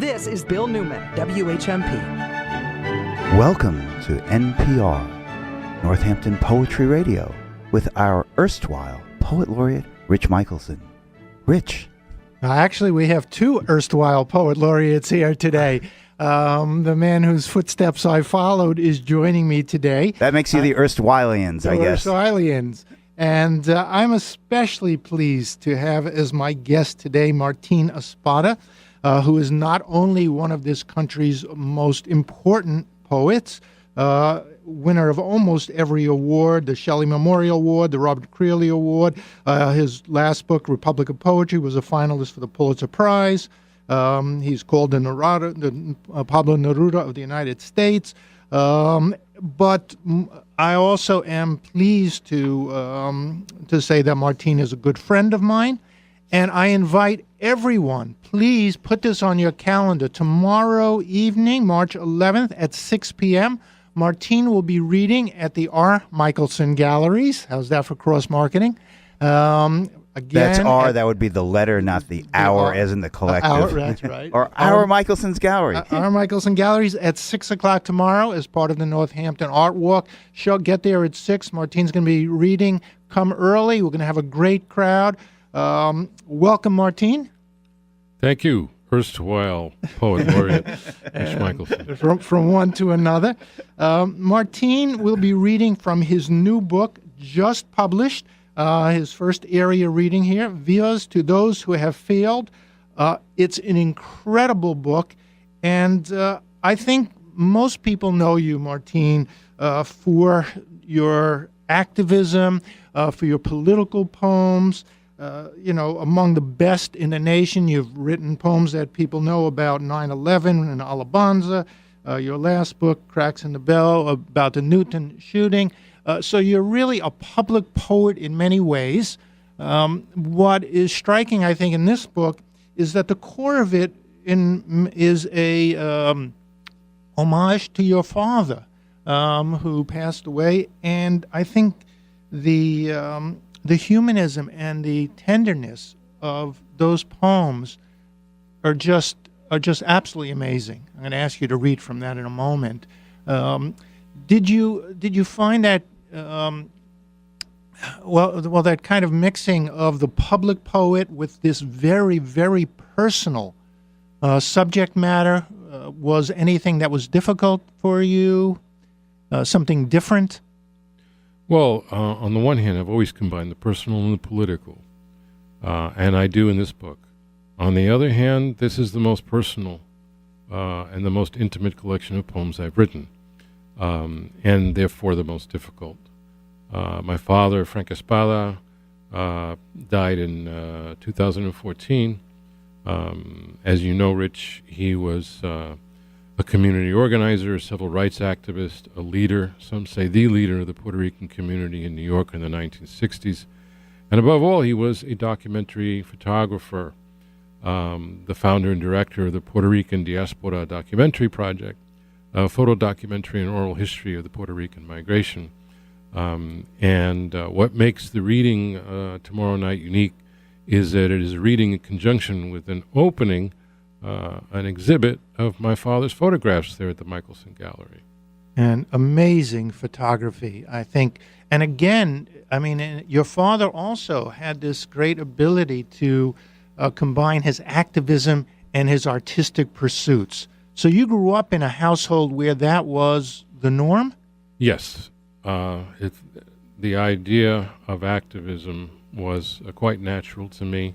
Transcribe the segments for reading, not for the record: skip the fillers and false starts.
This is Bill Newman, WHMP. Welcome to NPR, Northampton Poetry Radio, with our erstwhile Poet Laureate, Rich Michelson. Rich. Actually, we have two erstwhile Poet Laureates here today. The man whose footsteps I followed is joining me today. That makes you the erstwhilians, I guess. Erstwhilians. And I'm especially pleased to have as my guest today Martín Espada, who is not only one of this country's most important poets, winner of almost every award, the Shelley Memorial Award, the Robert Creeley Award. His last book, Republic of Poetry, was a finalist for the Pulitzer Prize. He's called the Pablo Neruda of the United States. But I also am pleased to say that Martín is a good friend of mine. And I invite everyone, please put this on your calendar. Tomorrow evening, March 11th at 6 p.m., Martín will be reading at the R. Michelson Galleries. How's that for cross-marketing? Again, that's R, that would be the letter, not the hour as in the collective. Hour, that's right. Or R. Michelson's Gallery. R. Michelson Galleries at 6 o'clock tomorrow as part of the Northampton Art Walk. Get there at 6. Martín's going to be reading. Come early. We're going to have a great crowd. Welcome, Martín. Thank you, erstwhile Poet Laureate Rich Michelson. From one to another. Martín will be reading from his new book, just published, his first area reading here, Vivas, to Those Who Have Failed. It's an incredible book, and I think most people know you, Martín, for your activism, for your political poems. Among the best in the nation. You've written poems that people know about 9/11 and Alabanza. Your last book, Cracks in the Bell, about the Newton shooting. So you're really a public poet in many ways. What is striking, I think, in this book is that the core of it is a homage to your father, who passed away. And I think the humanism and the tenderness of those poems are just absolutely amazing. I'm going to ask you to read from that in a moment. Did you find that that kind of mixing of the public poet with this very, very personal subject matter was anything that was difficult for you? Something different? Well, on the one hand, I've always combined the personal and the political, and I do in this book. On the other hand, this is the most personal and the most intimate collection of poems I've written, and therefore the most difficult. My father, Frank Espada, died in 2014. As you know, Rich, he was a community organizer, a civil rights activist, a leader, some say the leader of the Puerto Rican community in New York in the 1960s. And above all, he was a documentary photographer, the founder and director of the Puerto Rican Diaspora Documentary Project, a photo documentary and oral history of the Puerto Rican migration. And what makes the reading tomorrow night unique is that it is a reading in conjunction with an opening, an exhibit of my father's photographs there at the Michelson Gallery. And amazing photography, I think. And again, I mean, your father also had this great ability to combine his activism and his artistic pursuits. So you grew up in a household where that was the norm? Yes. The idea of activism was quite natural to me.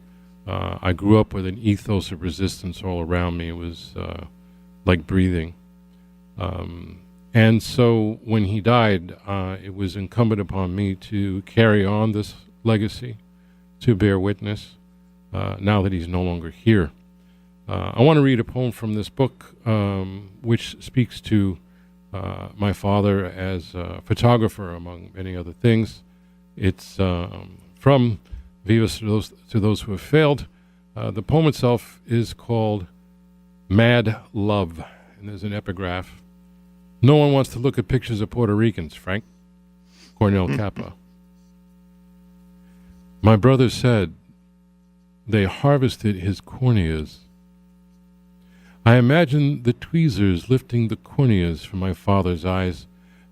I grew up with an ethos of resistance all around me. It was like breathing. And so when he died, it was incumbent upon me to carry on this legacy, to bear witness, now that he's no longer here. I want to read a poem from this book, which speaks to my father as a photographer, among many other things. It's from Vivas to those who have failed. The poem itself is called Mad Love, and there's an epigraph. No one wants to look at pictures of Puerto Ricans, Frank. Cornell Kappa. My brother said they harvested his corneas. I imagine the tweezers lifting the corneas from my father's eyes,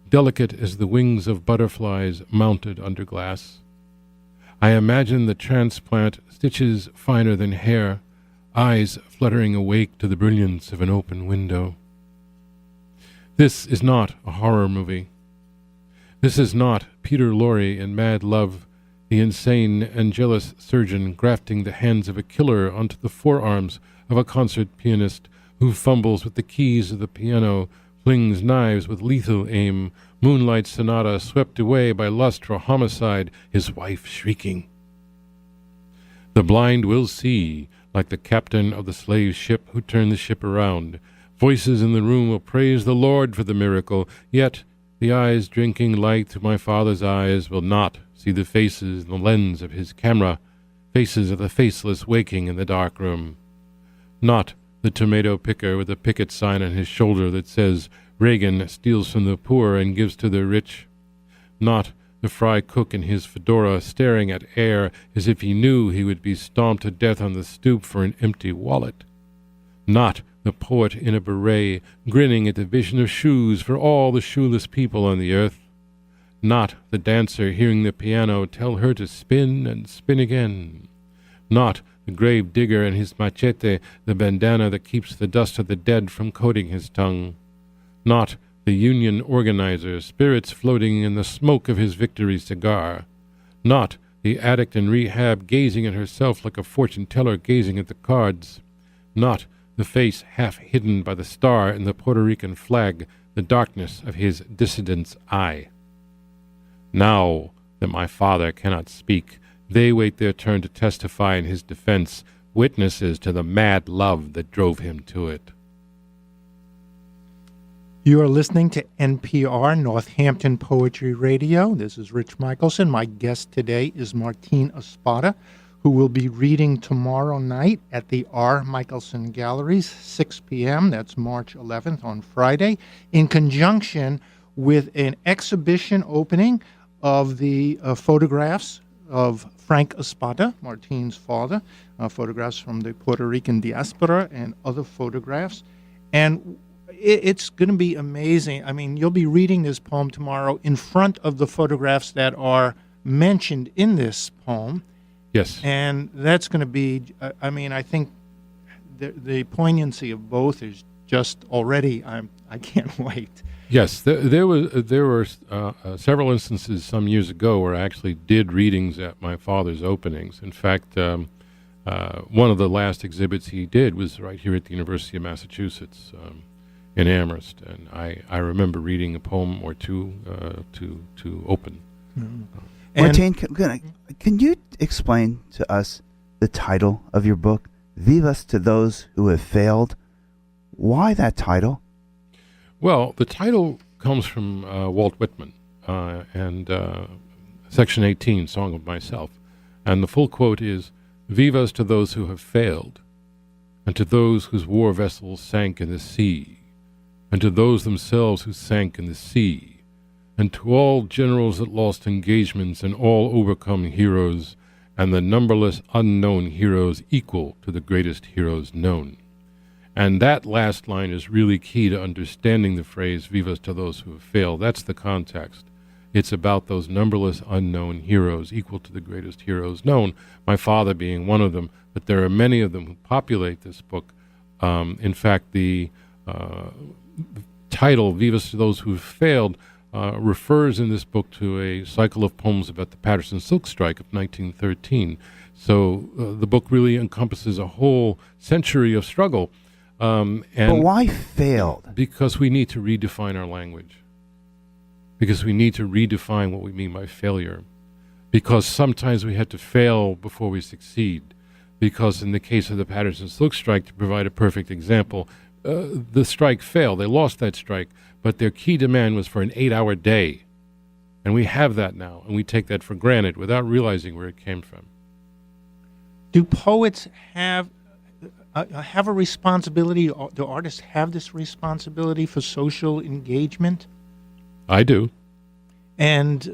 delicate as the wings of butterflies mounted under glass. I imagine the transplant stitches finer than hair, eyes fluttering awake to the brilliance of an open window. This is not a horror movie. This is not Peter Lorre in Mad Love, the insane and jealous surgeon grafting the hands of a killer onto the forearms of a concert pianist who fumbles with the keys of the piano, flings knives with lethal aim, Moonlight Sonata swept away by lust for homicide, his wife shrieking. The blind will see, like the captain of the slave ship who turned the ship around. Voices in the room will praise the Lord for the miracle, yet the eyes drinking light through my father's eyes will not see the faces in the lens of his camera, faces of the faceless waking in the dark room. Not the tomato picker with a picket sign on his shoulder that says, Reagan steals from the poor and gives to the rich. Not the fry cook in his fedora staring at air as if he knew he would be stomped to death on the stoop for an empty wallet. Not the poet in a beret grinning at the vision of shoes for all the shoeless people on the earth. Not the dancer hearing the piano tell her to spin and spin again. Not the grave digger and his machete, the bandana that keeps the dust of the dead from coating his tongue. Not the union organizer, spirits floating in the smoke of his victory cigar. Not the addict in rehab gazing at herself like a fortune-teller gazing at the cards. Not the face half hidden by the star in the Puerto Rican flag, the darkness of his dissident's eye. Now that my father cannot speak, they wait their turn to testify in his defense, witnesses to the mad love that drove him to it. You are listening to NPR Northampton Poetry Radio. This is Rich Michelson. My guest today is Martín Espada, who will be reading tomorrow night at the R. Michelson Galleries, 6 p.m. That's March 11th on Friday, in conjunction with an exhibition opening of the photographs of Frank Espada, Martín's father, photographs from the Puerto Rican diaspora and other photographs. And it's going to be amazing. I mean, you'll be reading this poem tomorrow in front of the photographs that are mentioned in this poem. Yes. And that's going to be, I mean, I think the poignancy of both is just already, I can't wait. Yes, there were several instances some years ago where I actually did readings at my father's openings. In fact, one of the last exhibits he did was right here at the University of Massachusetts in Amherst, and I remember reading a poem or two to open. Mm-hmm. Martín, can you explain to us the title of your book, Vivas to Those Who Have Failed? Why that title? Well, the title comes from Walt Whitman and Section 18, Song of Myself. And the full quote is, Vivas to those who have failed, and to those whose war vessels sank in the sea, and to those themselves who sank in the sea, and to all generals that lost engagements and all overcome heroes, and the numberless unknown heroes equal to the greatest heroes known. And that last line is really key to understanding the phrase, Vivas to those who have failed. That's the context. It's about those numberless unknown heroes equal to the greatest heroes known, my father being one of them, but there are many of them who populate this book. In fact, the title, Vivas to Those Who Have Failed, refers in this book to a cycle of poems about the Patterson Silk Strike of 1913. So the book really encompasses a whole century of struggle. But why failed? Because we need to redefine our language. Because we need to redefine what we mean by failure. Because sometimes we had to fail before we succeed. Because in the case of the Patterson Silk Strike, to provide a perfect example, the strike failed. They lost that strike, but their key demand was for an 8-hour day. And we have that now, and we take that for granted without realizing where it came from. Do poets have a responsibility? Do artists have this responsibility for social engagement? I do. And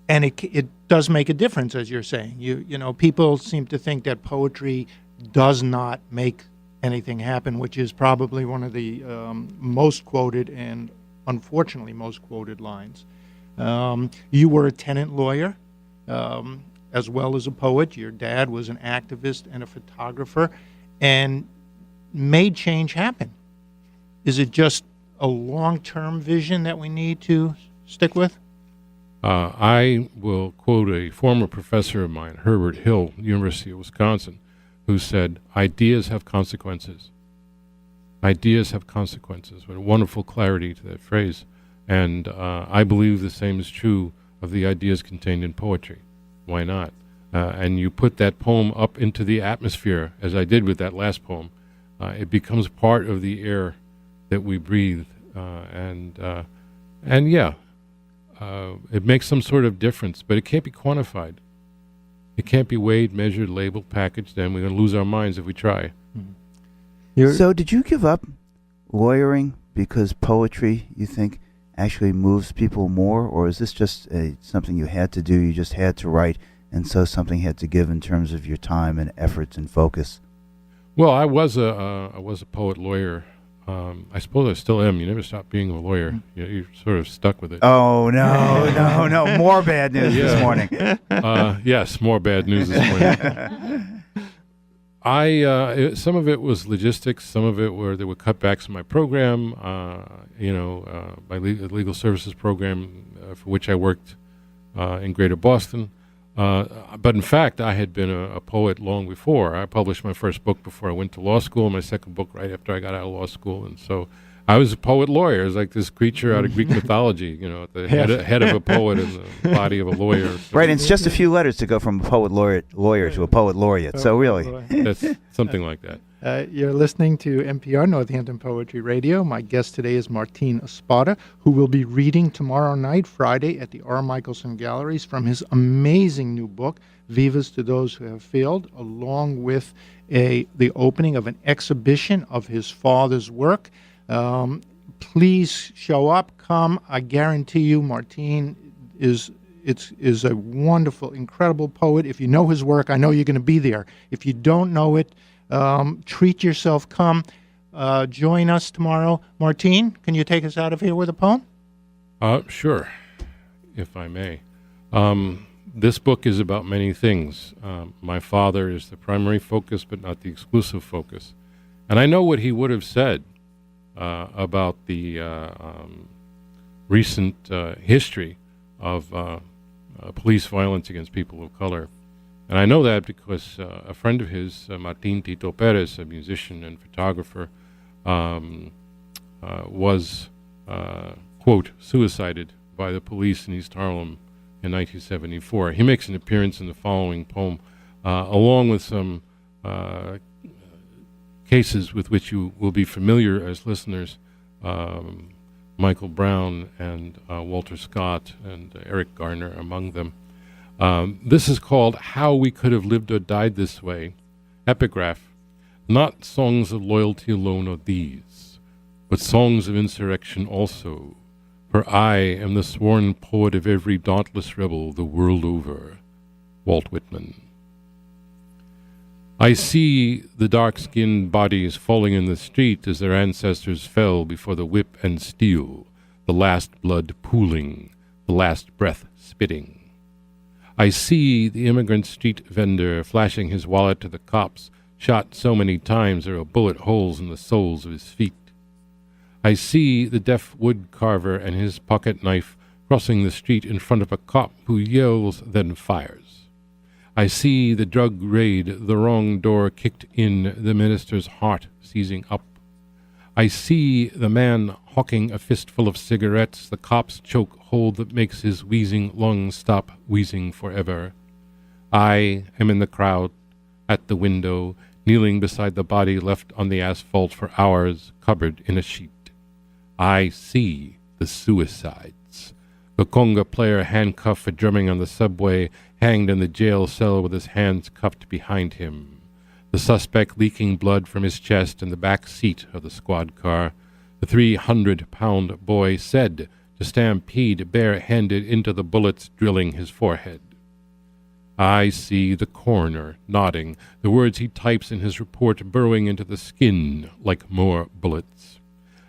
it does make a difference, as you're saying. You know, people seem to think that poetry does not make Anything Happen, which is probably one of the most quoted and unfortunately most quoted lines. You were a tenant lawyer as well as a poet. Your dad was an activist and a photographer and made change happen. Is it just a long-term vision that we need to stick with? I will quote a former professor of mine, Herbert Hill, University of Wisconsin, who said, "Ideas have consequences." Ideas have consequences. What a wonderful clarity to that phrase. And I believe the same is true of the ideas contained in poetry. Why not? And you put that poem up into the atmosphere, as I did with that last poem. It becomes part of the air that we breathe. And yeah, it makes some sort of difference, but it can't be quantified. It can't be weighed, measured, labeled, packaged, and we're going to lose our minds if we try. So did you give up lawyering because poetry, you think, actually moves people more? Or is this just something you had to do, you just had to write, and so something had to give in terms of your time and efforts and focus? Well, I was a poet lawyer. I suppose I still am. You never stop being a lawyer. You're sort of stuck with it. Oh, no. More bad news this morning. Yes, more bad news this morning. Some of it was logistics. Some of it there were cutbacks in my program, my legal services program for which I worked in Greater Boston. But in fact, I had been a poet long before. I published my first book before I went to law school, my second book right after I got out of law school. And so I was a poet lawyer. I was like this creature out of Greek mythology, at the head of a poet and the body of a lawyer. So Right, and it's just a few letters to go from a poet lawyer to a poet laureate. So really. that's something like that. You're listening to NPR Northampton Poetry Radio. My guest today is Martín Espada, who will be reading tomorrow night, Friday, at the R. Michelson Galleries from his amazing new book, Vivas to Those Who Have Failed, along with the opening of an exhibition of his father's work. Please show up, come. I guarantee you Martín is a wonderful, incredible poet. If you know his work, I know you're going to be there. If you don't know it, treat yourself, come. Join us tomorrow. Martín, can you take us out of here with a poem? Sure, if I may. This book is about many things. My father is the primary focus, but not the exclusive focus. And I know what he would have said about the recent history of police violence against people of color. And I know that because a friend of his, Martín Tito Perez, a musician and photographer, was, quote, suicided by the police in East Harlem in 1974. He makes an appearance in the following poem, along with some cases with which you will be familiar as listeners, Michael Brown and Walter Scott and Eric Garner among them. This is called How We Could Have Lived or Died This Way. Epigraph. Not songs of loyalty alone are these, but songs of insurrection also. For I am the sworn poet of every dauntless rebel the world over. Walt Whitman. I see the dark-skinned bodies falling in the street as their ancestors fell before the whip and steel, the last blood pooling, the last breath spitting. I see the immigrant street vendor flashing his wallet to the cops, shot so many times there are bullet holes in the soles of his feet. I see the deaf wood carver and his pocket knife crossing the street in front of a cop who yells, then fires. I see the drug raid, the wrong door kicked in, the minister's heart seizing up. I see the man hawking a fistful of cigarettes, the cop's choke hold that makes his wheezing lungs stop wheezing forever. I am in the crowd, at the window, kneeling beside the body left on the asphalt for hours, covered in a sheet. I see the suicides. The conga player handcuffed for drumming on the subway, hanged in the jail cell with his hands cuffed behind him. The suspect leaking blood from his chest in the back seat of the squad car. The 300-pound boy said to stampede bare-handed into the bullets drilling his forehead. I see the coroner nodding, the words he types in his report burrowing into the skin like more bullets.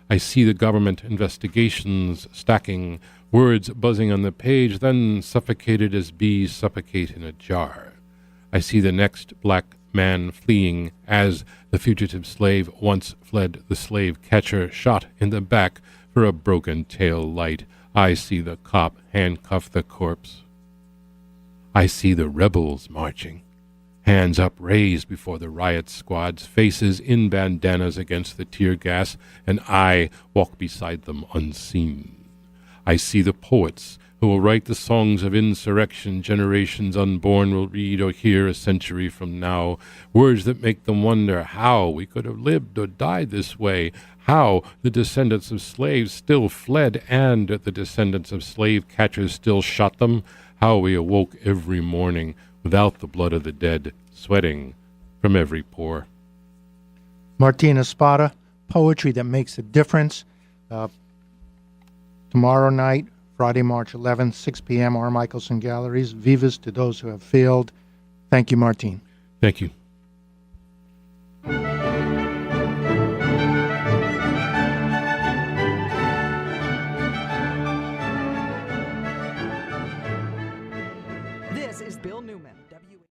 I see the government investigations stacking, words buzzing on the page, then suffocated as bees suffocate in a jar. I see the next black man fleeing as the fugitive slave once fled the slave catcher, shot in the back for a broken tail light. I see the cop handcuff the corpse. I see the rebels marching, hands upraised before the riot squads, faces in bandanas against the tear gas, and I walk beside them unseen. I see the poets who will write the songs of insurrection generations unborn will read or hear a century from now, words that make them wonder how we could have lived or died this way, how the descendants of slaves still fled and the descendants of slave catchers still shot them, how we awoke every morning without the blood of the dead, sweating from every pore. Martín Espada, Poetry That Makes a Difference. Tomorrow night, Friday, March 11th, 6 p.m., R. Michelson Galleries. Vivas to those who have failed. Thank you, Martín. Thank you. This is Bill Newman.